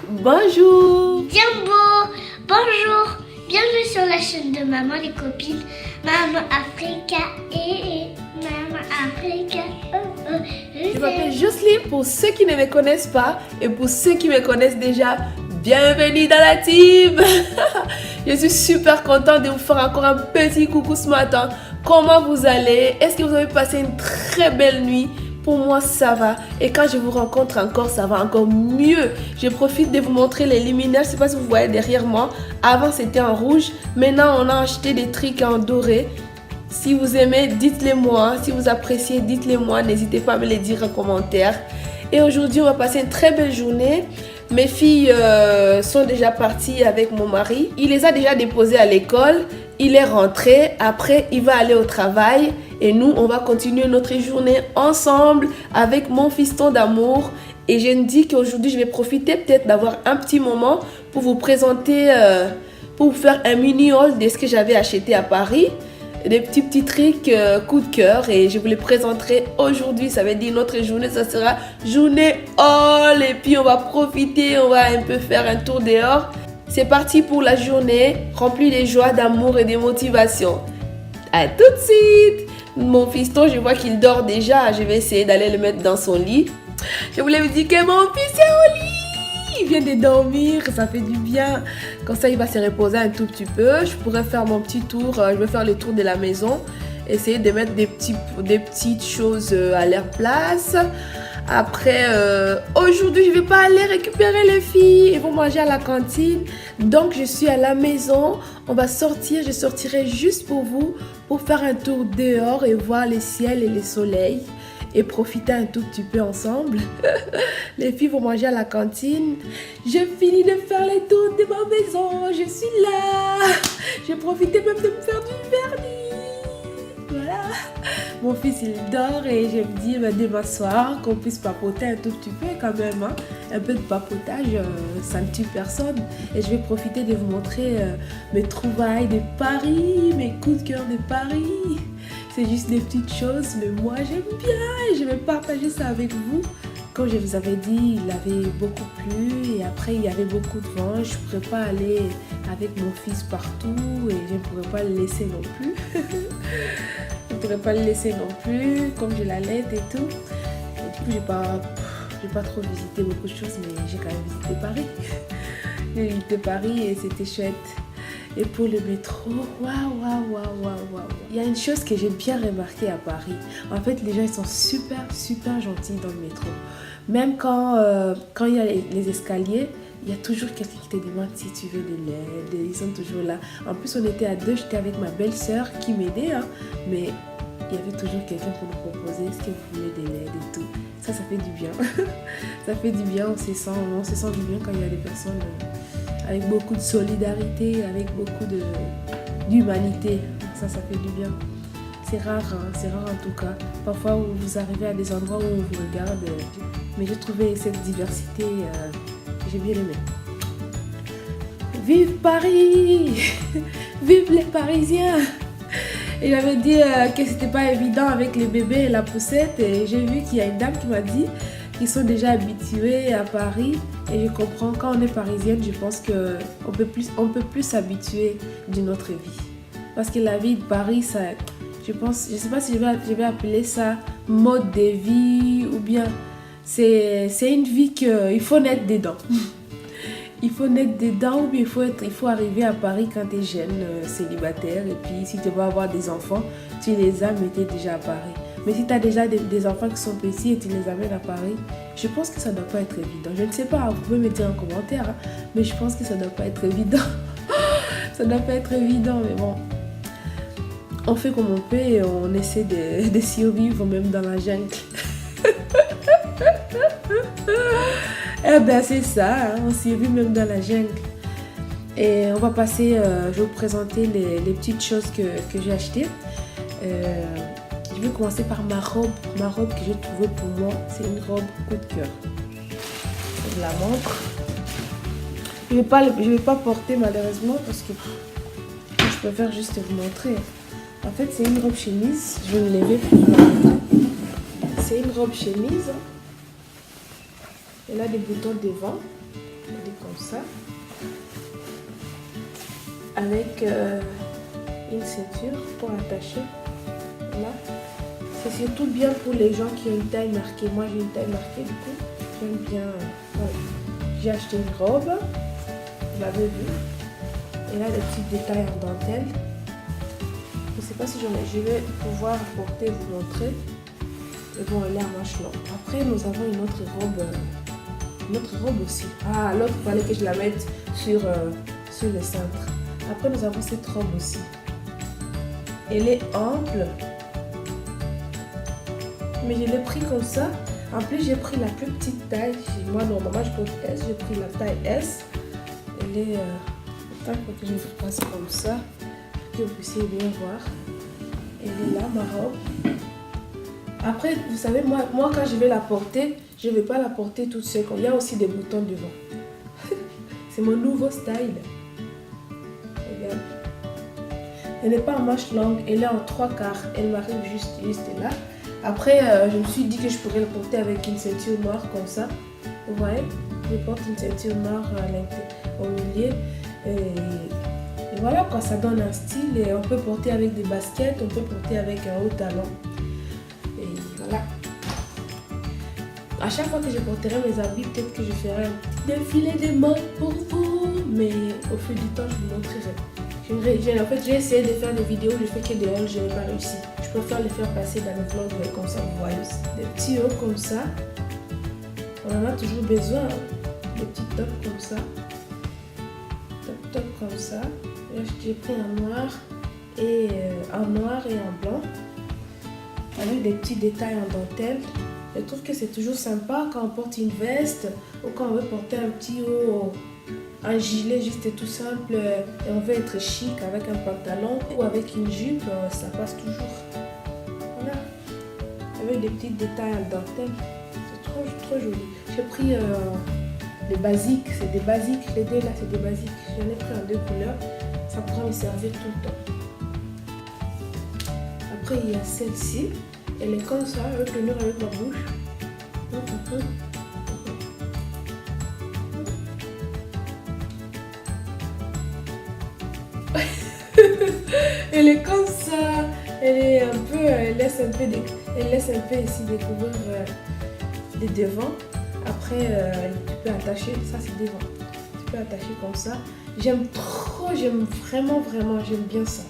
Bonjour. Jumbo, bonjour. Bienvenue sur la chaîne de Maman les copines. Maman Africa et Maman Africa. Je m'appelle Jocelyne pour ceux qui ne me connaissent pas et pour ceux qui me connaissent déjà. Bienvenue dans la team. Je suis super contente de vous faire encore un petit coucou ce matin. Comment vous allez? Est-ce que vous avez passé une très belle nuit? Pour moi, ça va. Et quand je vous rencontre encore, ça va encore mieux. Je profite de vous montrer les luminaires. Je ne sais pas si vous voyez derrière moi. Avant, c'était en rouge. Maintenant, on a acheté des trucs en doré. Si vous aimez, dites-le moi. Si vous appréciez, dites-le moi. N'hésitez pas à me le dire en commentaire. Et aujourd'hui, on va passer une très belle journée. Mes filles sont déjà parties avec mon mari. Il les a déjà déposées à l'école. Il est rentré. Après, il va aller au travail. Et nous, on va continuer notre journée ensemble avec mon fiston d'amour. Et je me dis qu'aujourd'hui, je vais profiter peut-être d'avoir un petit moment pour vous présenter, pour vous faire un mini haul de ce que j'avais acheté à Paris. Des petits trucs coup de cœur. Et je vous les présenterai aujourd'hui. Ça veut dire notre journée, ça sera journée haul. Et puis, on va profiter, on va un peu faire un tour dehors. C'est parti pour la journée remplie de joie, d'amour et de motivation. À tout de suite! Mon fiston, je vois qu'il dort déjà. Je vais essayer d'aller le mettre dans son lit. Je voulais vous dire que mon fils est au lit. Il vient de dormir, ça fait du bien. Comme ça, il va se reposer un tout petit peu. Je pourrais faire mon petit tour. Je vais faire le tour de la maison. Essayer de mettre des petites choses à leur place. Après, aujourd'hui, je ne vais pas aller récupérer les filles. Ils vont manger à la cantine. Donc, je suis à la maison. On va sortir. Je sortirai juste pour vous, pour faire un tour dehors et voir les ciels et les soleils. Et profiter un tout petit peu ensemble. Les filles vont manger à la cantine. Je finis de faire les tours de ma maison. Je suis là. J'ai profité même de me faire du vernis. Voilà. Mon fils il dort et je me dis demain soir qu'on puisse papoter un tout petit peu quand même. Hein. Un peu de papotage, ça ne tue personne. Et je vais profiter de vous montrer mes trouvailles de Paris, mes coups de cœur de Paris. C'est juste des petites choses, mais moi j'aime bien et je vais partager ça avec vous. Comme je vous avais dit, il avait beaucoup plu et après il y avait beaucoup de vent. Je ne pourrais pas aller avec mon fils partout et je ne pourrais pas le laisser non plus. Je ne pourrais pas le laisser non plus, comme je l'allaite et tout. Et du coup, j'ai pas trop visité beaucoup de choses, mais j'ai quand même visité Paris. J'ai visité Paris et c'était chouette. Et pour le métro, waouh. Il y a une chose que j'ai bien remarqué à Paris. En fait, les gens, ils sont super gentils dans le métro. Même quand il y a les escaliers, il y a toujours quelqu'un qui te demande si tu veux de l'aide. Ils sont toujours là. En plus, on était à deux. J'étais avec ma belle-sœur qui m'aidait. Hein, mais il y avait toujours quelqu'un pour nous proposer est-ce que vous voulez de l'aide et tout. Ça fait du bien. Ça fait du bien. On se sent du bien quand il y a des personnes avec beaucoup de solidarité, avec beaucoup d'humanité. Ça fait du bien. C'est rare, hein, c'est rare en tout cas. Parfois, vous arrivez à des endroits où on vous regarde. Mais j'ai trouvé cette diversité, j'ai bien aimé. Vive Paris! Vive les Parisiens! Et j'avais dit que c'était pas évident avec les bébés et la poussette. Et j'ai vu qu'il y a une dame qui m'a dit qu'ils sont déjà habitués à Paris. Et je comprends, quand on est parisienne, je pense qu'on peut plus s'habituer d'une autre vie. Parce que la vie de Paris, ça, je sais pas si je vais appeler ça mode de vie ou bien c'est une vie qu'il faut naître dedans. Il faut naître dedans ou bien il faut arriver à Paris quand tu es jeune, célibataire. Et puis si tu vas avoir des enfants, tu les as, mais tu es déjà à Paris. Mais si tu as déjà des enfants qui sont petits et tu les amènes à Paris, je pense que ça ne doit pas être évident. Je ne sais pas, vous pouvez me dire en commentaire, hein, mais je pense que ça ne doit pas être évident. Ça ne doit pas être évident, mais bon. On fait comme on peut et on essaie de survivre même dans la jungle. Eh ben c'est ça, hein, on survit même dans la jungle. Et on va passer, je vais vous présenter les petites choses que j'ai achetées. Je vais commencer par ma robe que j'ai trouvée pour moi. C'est une robe coup de cœur. Je la montre. Je vais pas porter malheureusement parce que je préfère juste vous montrer. En fait, c'est une robe chemise. Je vais me lever pour vous la montrer. C'est une robe chemise. Elle a des boutons devant. comme ça. Avec une ceinture pour attacher. Là. C'est surtout bien pour les gens qui ont une taille marquée. Moi j'ai une taille marquée du coup. J'aime bien. J'ai acheté une robe. Vous l'avez vu. Et là des petits détails en dentelle. Je ne sais pas si je vais pouvoir porter, vous montrer. Mais bon, elle est à manches longues. Après nous avons une autre robe aussi. Ah, l'autre il fallait que je la mette sur le cintre. Après nous avons cette robe aussi. Elle est ample. Mais je l'ai pris comme ça. En plus, j'ai pris la plus petite taille. Moi, normalement, je porte S. J'ai pris la taille S. Elle est... Attends, il faut que je me fasse comme ça. Pour que vous puissiez bien voir. Elle est là, ma robe. Après, vous savez, moi quand je vais la porter, je ne vais pas la porter toute seule. Il y a aussi des boutons devant. C'est mon nouveau style. Regarde. Elle n'est pas en manche longue. Elle est en 3/4. Elle m'arrive juste là. Après, je me suis dit que je pourrais le porter avec une ceinture noire comme ça. Vous voyez, je porte une ceinture noire au milieu. Et voilà quoi, ça donne un style. Et on peut porter avec des baskets, on peut porter avec un haut talon. Et voilà. À chaque fois que je porterai mes habits, peut-être que je ferai un petit défilé de mode pour vous. Mais au fil du temps, je vous montrerai. En fait, j'ai essayé de faire des vidéos, je fais que des hauls, je n'ai pas réussi. Je préfère les faire passer dans le vlog comme ça, vous voyez. Des petits hauts comme ça. On en a toujours besoin. Des petits tops comme ça. Top comme ça. Là, j'ai pris en noir et en blanc. Avec des petits détails en dentelle. Je trouve que c'est toujours sympa quand on porte une veste ou quand on veut porter un petit haut. Un gilet juste tout simple et on veut être chic avec un pantalon ou avec une jupe, ça passe toujours. Voilà. Avec des petits détails en dentelle. C'est trop joli. J'ai pris des basiques. C'est des basiques. Les deux là, c'est des basiques. J'en ai pris en 2 couleurs. Ça pourra me servir tout le temps. Après, il y a celle-ci. Elle est comme ça, avec le mur avec ma bouche. Elle est comme ça, elle laisse un peu ici découvrir les devants. Après, tu peux attacher, ça c'est devant. Tu peux attacher comme ça. J'aime vraiment, j'aime bien ça.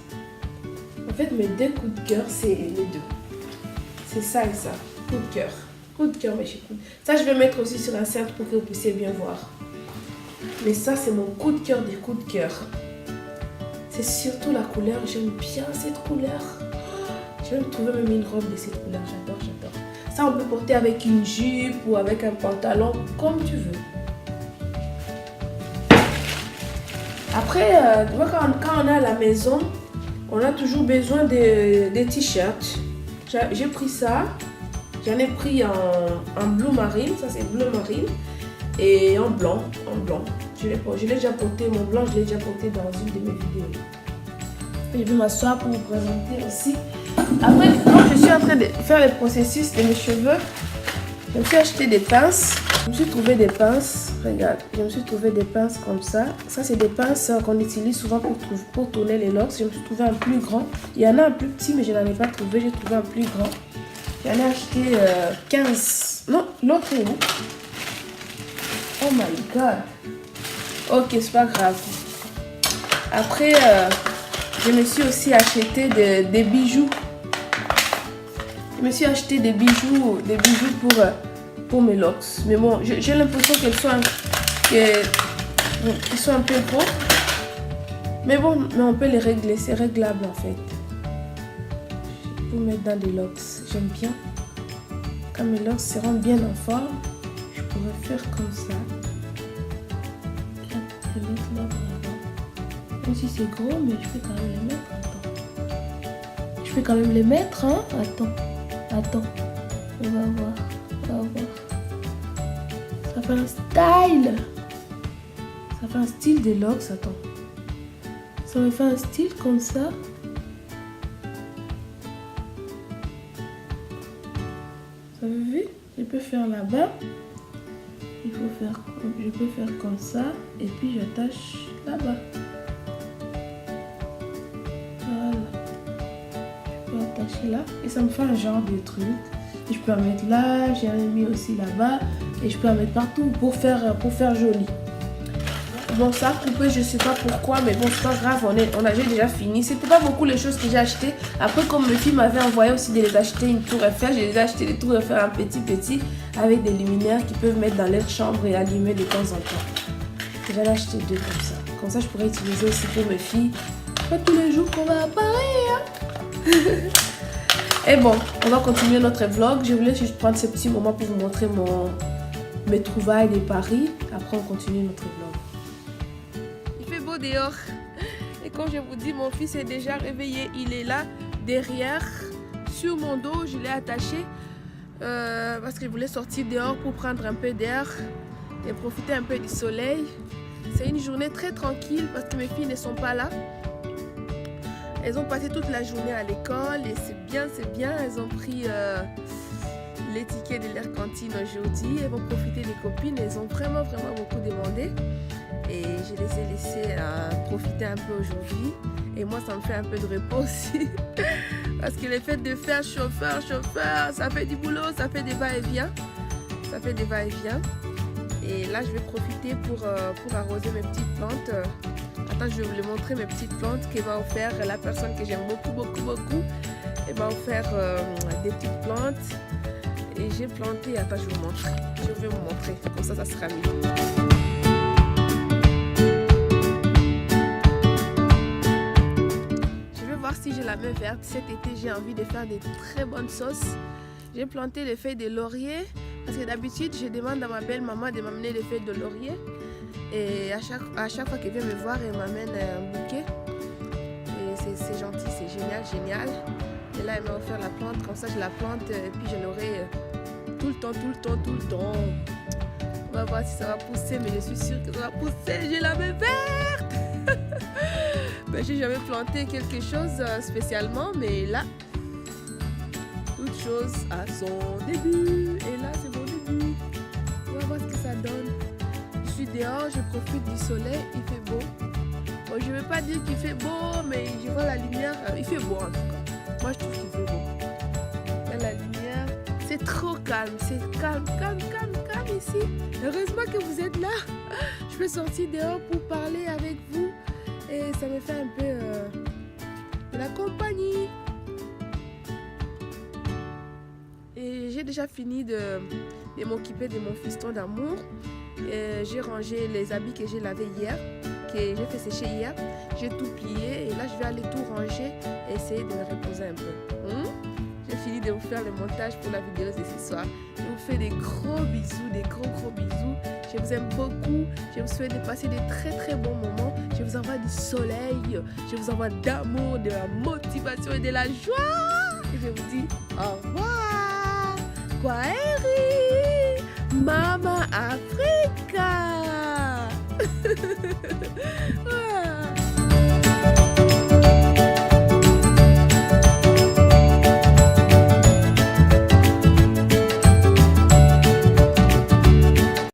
En fait, mes 2 coups de cœur, c'est les 2. C'est ça et ça. Coup de cœur, mes chéris. Ça, je vais mettre aussi sur un cintre pour que vous puissiez bien voir. Mais ça, c'est mon coup de cœur des coups de cœur. C'est surtout la couleur, j'aime bien cette couleur. Je vais me trouver même une robe de cette couleur, j'adore. Ça, on peut porter avec une jupe ou avec un pantalon, comme tu veux. Après, quand on est à la maison, on a toujours besoin des t-shirts. J'ai pris ça, j'en ai pris en bleu marine, ça c'est bleu marine, et en blanc. Je l'ai déjà porté, mon blanc, je l'ai déjà porté dans une de mes vidéos. Je vais m'asseoir pour vous présenter aussi. Après, quand je suis en train de faire le processus de mes cheveux, je me suis acheté des pinces. Je me suis trouvé des pinces, regarde, je me suis trouvé des pinces comme ça. Ça, c'est des pinces qu'on utilise souvent pour tourner les locks. Je me suis trouvé un plus grand. Il y en a un plus petit, mais je n'en ai pas trouvé. J'ai trouvé un plus grand. J'en ai acheté 15. Non, l'autre est où? Oh my god. Ok, c'est pas grave. Après, je me suis aussi acheté des bijoux. Je me suis acheté des bijoux pour mes locks. Mais bon, j'ai l'impression qu'ils soient un peu gros. Mais bon, mais on peut les régler. C'est réglable en fait. Pour mettre dans des locks. J'aime bien. Quand mes locks seront bien en forme, je pourrais faire comme ça. Même si c'est gros, mais je peux quand même les mettre. Attends. Je peux quand même les mettre, hein. Attends. On va voir. Ça fait un style. Ça fait un style de locks, attends. Ça me fait un style comme ça. Vous avez vu? Je peux faire là-bas. Il je peux faire comme ça et puis j'attache là-bas. Voilà. Je peux attacher là et ça me fait un genre de truc. Et je peux en mettre là, j'ai mis aussi là-bas et je peux en mettre partout pour faire joli. Bon, ça a coupé, je sais pas pourquoi, mais bon, c'est pas grave, j'ai déjà fini. C'était pas beaucoup les choses que j'ai achetées. Après, comme mes filles m'avaient envoyé aussi de les acheter une tour Eiffel, j'ai déjà acheté des tours Eiffel en petit avec des luminaires qu'ils peuvent mettre dans leur chambre et allumer de temps en temps. J'en ai acheté 2 comme ça. Comme ça, je pourrais utiliser aussi pour mes filles. Pas tous les jours qu'on va apparaître. Et bon, on va continuer notre vlog. Je voulais juste prendre ce petit moment pour vous montrer mes trouvailles de Paris. Après, on continue notre vlog. Dehors et quand je vous dis, mon fils est déjà réveillé, il est là derrière sur mon dos, je l'ai attaché parce que je voulais sortir dehors pour prendre un peu d'air et profiter un peu du soleil. C'est une journée très tranquille parce que mes filles ne sont pas là, elles ont passé toute la journée à l'école et c'est bien, elles ont pris les tickets de leur cantine aujourd'hui, elles vont profiter des copines, elles ont vraiment beaucoup demandé. Et je les ai laissés profiter un peu aujourd'hui. Et moi, ça me fait un peu de repos aussi. Parce que le fait de faire chauffeur, ça fait du boulot, ça fait des va-et-vient. Et là, je vais profiter pour arroser mes petites plantes. Attends, je vais vous montrer mes petites plantes qu'elle m'a offert la personne que j'aime beaucoup. Elle m'a offert des petites plantes. Et j'ai planté. Attends, je vais vous montrer. Comme ça sera mieux. Si j'ai la main verte, cet été j'ai envie de faire des très bonnes sauces. J'ai planté les feuilles de laurier parce que d'habitude je demande à ma belle-maman de m'amener les feuilles de laurier et à chaque fois qu'elle vient me voir, elle m'amène un bouquet et c'est gentil, c'est génial. Et là elle m'a offert la plante, comme ça je la plante et puis je l'aurai tout le temps. On va voir si ça va pousser, mais je suis sûre que ça va pousser. J'ai la main verte. Ben, j'ai jamais planté quelque chose spécialement, mais là, toute chose a son début. Et là, c'est mon début. On va voir ce que ça donne. Je suis dehors, je profite du soleil, il fait beau. Bon, je ne vais pas dire qu'il fait beau, mais je vois la lumière. Il fait beau en tout cas. Moi, je trouve qu'il fait beau. Là, la lumière, c'est trop calme. C'est calme ici. Heureusement que vous êtes là. Je peux sortir dehors pour parler avec vous. Et ça me fait un peu de la compagnie. Et j'ai déjà fini de m'occuper de mon fiston d'amour. J'ai rangé les habits que j'ai lavés hier, que j'ai fait sécher hier. J'ai tout plié et là je vais aller tout ranger et essayer de me reposer un peu. J'ai fini de vous faire le montage pour la vidéo de ce soir. Je vous fais des gros bisous, des gros bisous. Je vous aime beaucoup. Je vous souhaite de passer de très bons moments. Je vous envoie du soleil. Je vous envoie d'amour, de la motivation et de la joie. Et je vous dis au revoir. Kwaheri, Mama Africa.